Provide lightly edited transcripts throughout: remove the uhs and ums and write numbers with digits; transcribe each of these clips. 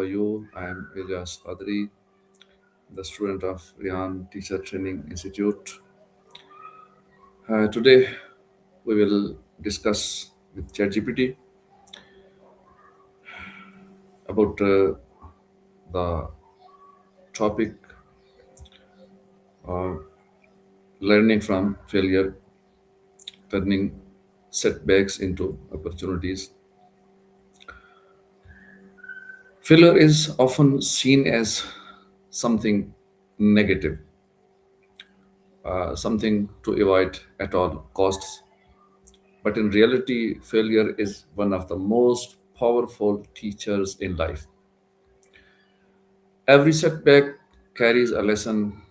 are you? I am Ilyas Qadri, the student of Rehan Teacher Training Institute. Today, we will discuss with ChatGPT about the topic learning from failure, turning setbacks into opportunities. Failure is often seen as something negative, something to avoid at all costs. But in reality, failure is one of the most powerful teachers in life. Every setback carries a lesson,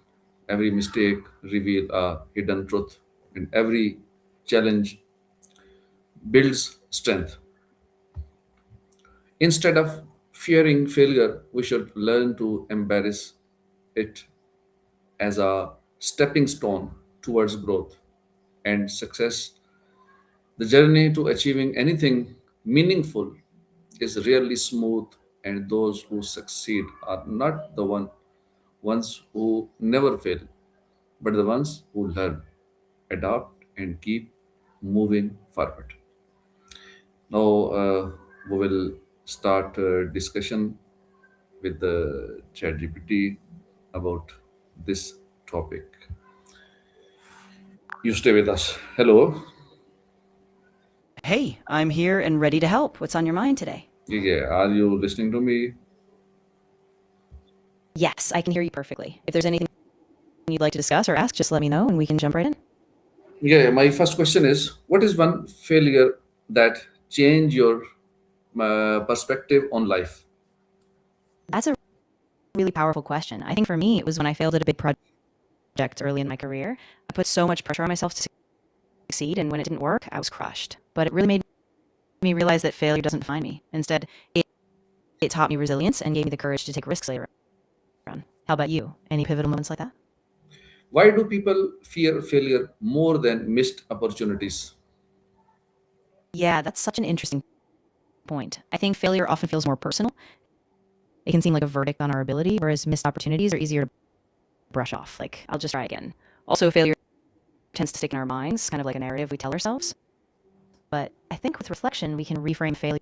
every mistake reveals a hidden truth, and every challenge builds strength. Instead of fearing failure, we should learn to embrace it as a stepping stone towards growth and success. The journey to achieving anything meaningful is rarely smooth, and those who succeed are not the ones who never fail, but the ones who learn, adapt, and keep moving forward. Now, we will start a discussion with the ChatGPT about this topic. You stay with us. Hello. Hey, I'm here and ready to help. What's on your mind today? Yeah, are you listening to me? Yes, I can hear you perfectly. If there's anything you'd like to discuss or ask, just let me know and we can jump right in. Yeah, my first question is, what is one failure that changed your perspective on life? That's a really powerful question. I think for me, it was when I failed at a big project early in my career. I put so much pressure on myself to succeed, and when it didn't work, I was crushed. But it really made me realize that failure doesn't define me. Instead, it taught me resilience and gave me the courage to take risks later on. How about you? Any pivotal moments like that? Why do people fear failure more than missed opportunities? Yeah, that's such an interesting point. I think failure often feels more personal. It can seem like a verdict on our ability, whereas missed opportunities are easier to brush off. Like, I'll just try again. Also, failure tends to stick in our minds, kind of like a narrative we tell ourselves. But I think with reflection, we can reframe failure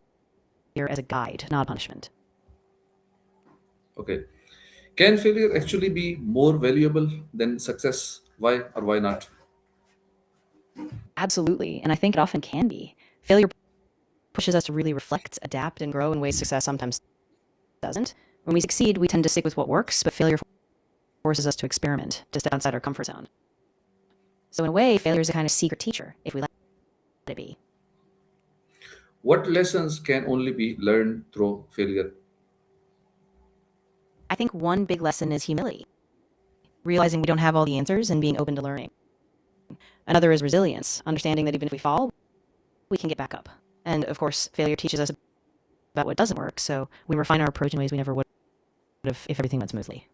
as a guide, not a punishment. Okay. Can failure actually be more valuable than success? Why or why not? Absolutely. And I think it often can be. Failure pushes us to really reflect, adapt, and grow in ways success sometimes doesn't. When we succeed, we tend to stick with what works, but failure forces us to experiment, to step outside our comfort zone. So in a way, failure is a kind of secret teacher, if we let it be. What lessons can only be learned through failure? I think one big lesson is humility, realizing we don't have all the answers and being open to learning. Another is resilience, understanding that even if we fall, we can get back up. And of course, failure teaches us about what doesn't work, so we refine our approach in ways we never would have if everything went smoothly.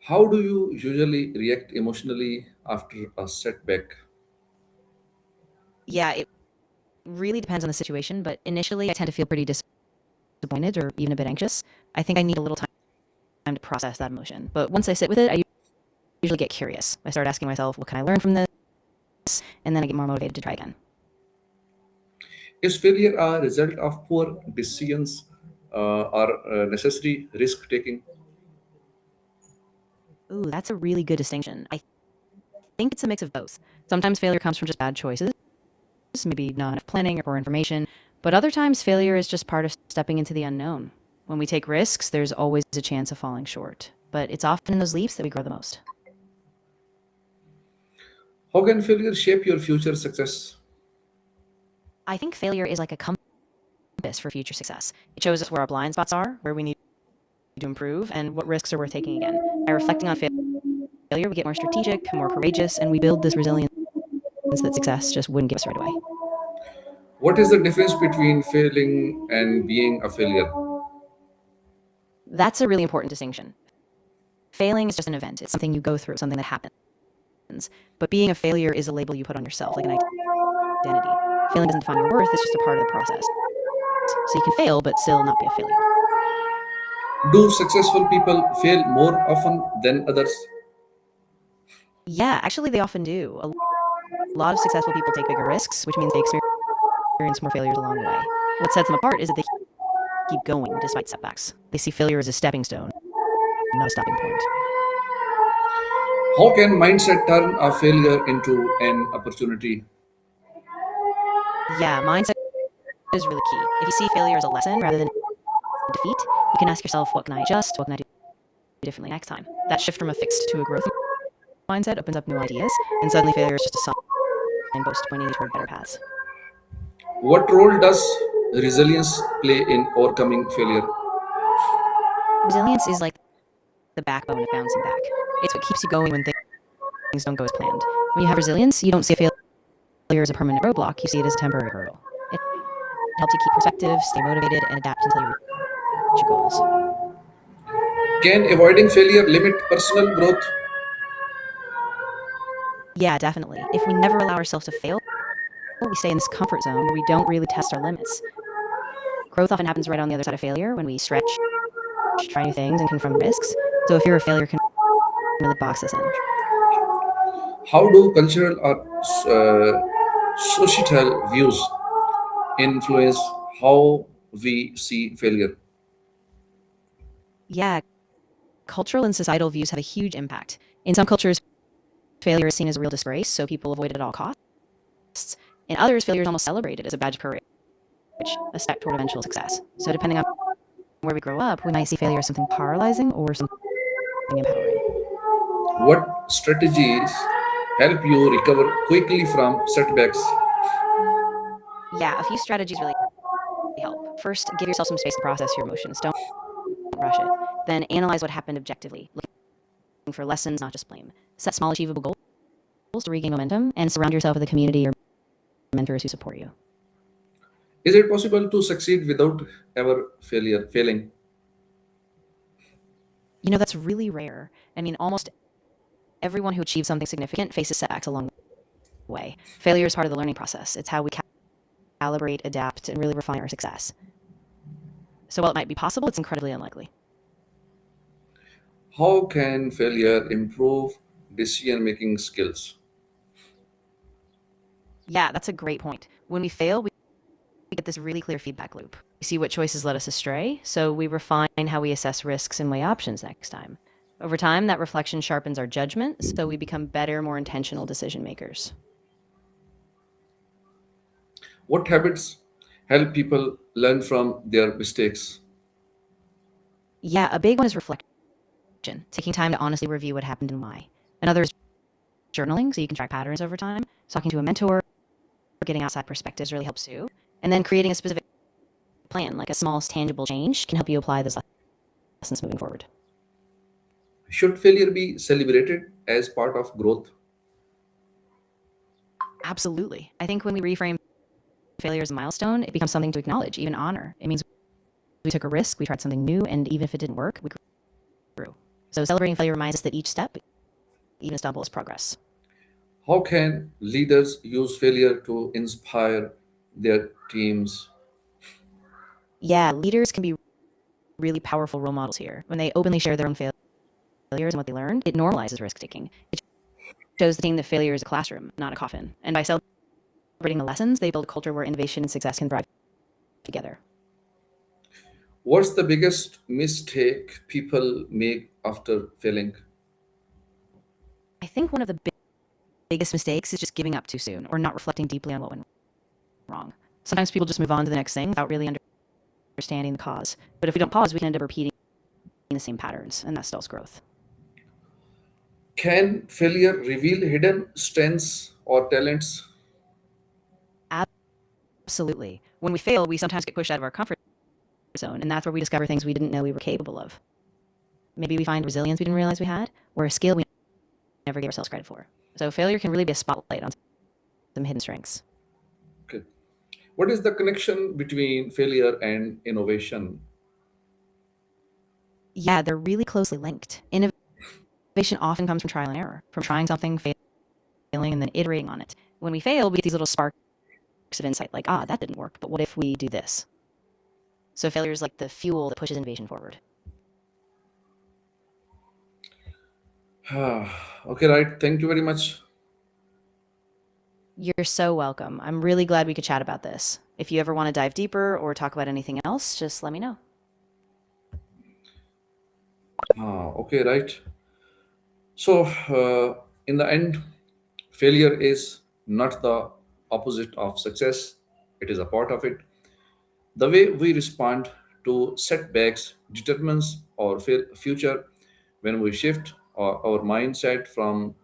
How do you usually react emotionally after a setback? Yeah, it really depends on the situation, but initially I tend to feel pretty disappointed or even a bit anxious. I think I need a little time to process that emotion. But once I sit with it, I usually get curious. I start asking myself, what can I learn from this? And then I get more motivated to try again. Is failure a result of poor decisions or necessary risk taking? Ooh, that's a really good distinction. I think it's a mix of both. Sometimes failure comes from just bad choices, maybe not enough planning or poor information, but other times failure is just part of stepping into the unknown. When we take risks, there's always a chance of falling short, but it's often in those leaps that we grow the most. How can failure shape your future success? I think failure is like a compass for future success. It shows us where our blind spots are, where we need to improve, and what risks are worth taking again. By reflecting on failure, we get more strategic, more courageous, and we build this resilience that success just wouldn't give us right away. What is the difference between failing and being a failure? That's a really important distinction. Failing is just an event. It's something you go through, something that happens. But being a failure is a label you put on yourself, like an identity. Failing doesn't define your worth, it's just a part of the process. So you can fail, but still not be a failure. Do successful people fail more often than others? Yeah, actually, they often do. A lot of successful people take bigger risks, which means they experience more failures along the way. What sets them apart is that they keep going despite setbacks. They see failure as a stepping stone, not a stopping point. How can mindset turn a failure into an opportunity? Yeah, mindset is really key. If you see failure as a lesson rather than defeat, you can ask yourself, what can I adjust? What can I do differently next time? That shift from a fixed to a growth mindset opens up new ideas, and suddenly failure is just a signpost pointing you toward better paths. What role does resilience play in overcoming failure? Resilience is like the backbone of bouncing back. It's what keeps you going when things don't go as planned. When you have resilience, you don't see a failure as a permanent roadblock, you see it as a temporary hurdle. It helps you keep perspective, stay motivated, and adapt until you reach your goals. Can avoiding failure limit personal growth? Yeah, definitely. If we never allow ourselves to fail, we stay in this comfort zone where we don't really test our limits. Growth often happens right on the other side of failure when we stretch, try new things, and confront risks. So if fear of failure can really box us in. How do cultural or societal views influence how we see failure? Yeah, cultural and societal views have a huge impact. In some cultures, failure is seen as a real disgrace, so people avoid it at all costs. In others, failure is almost celebrated as a badge of courage, a step toward eventual success. So depending on where we grow up, we might see failure as something paralyzing or something empowering. What strategies help you recover quickly from setbacks? Yeah, a few strategies really help. First, give yourself some space to process your emotions. Don't rush it. Then analyze what happened objectively, looking for lessons, not just blame. Set small, achievable goals to regain momentum, and surround yourself with a community or mentors who support you. Is it possible to succeed without ever failing? That's really rare. I mean, almost everyone who achieves something significant faces setbacks along the way. Failure is part of the learning process. It's how we calibrate, adapt, and really refine our success. So while it might be possible, it's incredibly unlikely. How can failure improve decision making skills? Yeah, that's a great point. When we fail, we get this really clear feedback loop. We see what choices led us astray, so we refine how we assess risks and weigh options next time. Over time, that reflection sharpens our judgment, so we become better, more intentional decision makers. What habits help people learn from their mistakes? Yeah, a big one is reflection, taking time to honestly review what happened and why. Another is journaling, so you can track patterns over time. Talking to a mentor, or getting outside perspectives really helps too. And then creating a specific plan, like a small, tangible change, can help you apply those lessons moving forward. Should failure be celebrated as part of growth? Absolutely. I think when we reframe failure as a milestone, it becomes something to acknowledge, even honor. It means we took a risk, we tried something new, and even if it didn't work, we grew. So celebrating failure reminds us that each step, even a stumble, is progress. How can leaders use failure to inspire their teams? Yeah, leaders can be really powerful role models here. When they openly share their own failures and what they learned, it normalizes risk taking. It shows the team that failure is a classroom, not a coffin. And by celebrating the lessons, they build a culture where innovation and success can thrive together. What's the biggest mistake people make after failing? I think one of the biggest mistakes is just giving up too soon or not reflecting deeply on what went wrong. Sometimes people just move on to the next thing without really understanding the cause. But if we don't pause, we can end up repeating the same patterns, and that stalls growth. Can failure reveal hidden strengths or talents? Absolutely. When we fail, we sometimes get pushed out of our comfort zone, and that's where we discover things we didn't know we were capable of. Maybe we find resilience we didn't realize we had, or a skill we never gave ourselves credit for. So failure can really be a spotlight on some hidden strengths. Okay. What is the connection between failure and innovation? Yeah, they're really closely linked. Innovation often comes from trial and error, from trying something, failing, and then iterating on it. When we fail, we get these little sparks of insight, like, that didn't work, but what if we do this? So failure is like the fuel that pushes innovation forward. Okay, right. Thank you very much. You're so welcome. I'm really glad we could chat about this. If you ever want to dive deeper or talk about anything else, just let me know. Okay, right. So, in the end, failure is not the opposite of success, it is a part of it. The way we respond to setbacks determines our future. When we shift our mindset from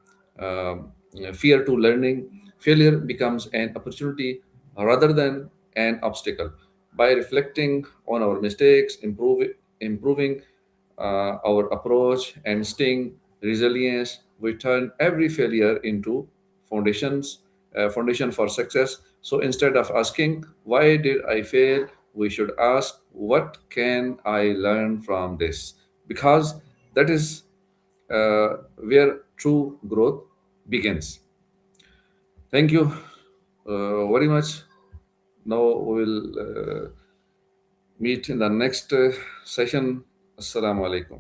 fear to learning, failure becomes an opportunity rather than an obstacle. By reflecting on our mistakes, improving our approach, and staying resilient, we turn every failure into foundation for success. So instead of asking why did I fail, we should ask what can I learn from this, because that is where true growth begins. Thank you very much. Now we will meet in the next session. Assalamu alaikum.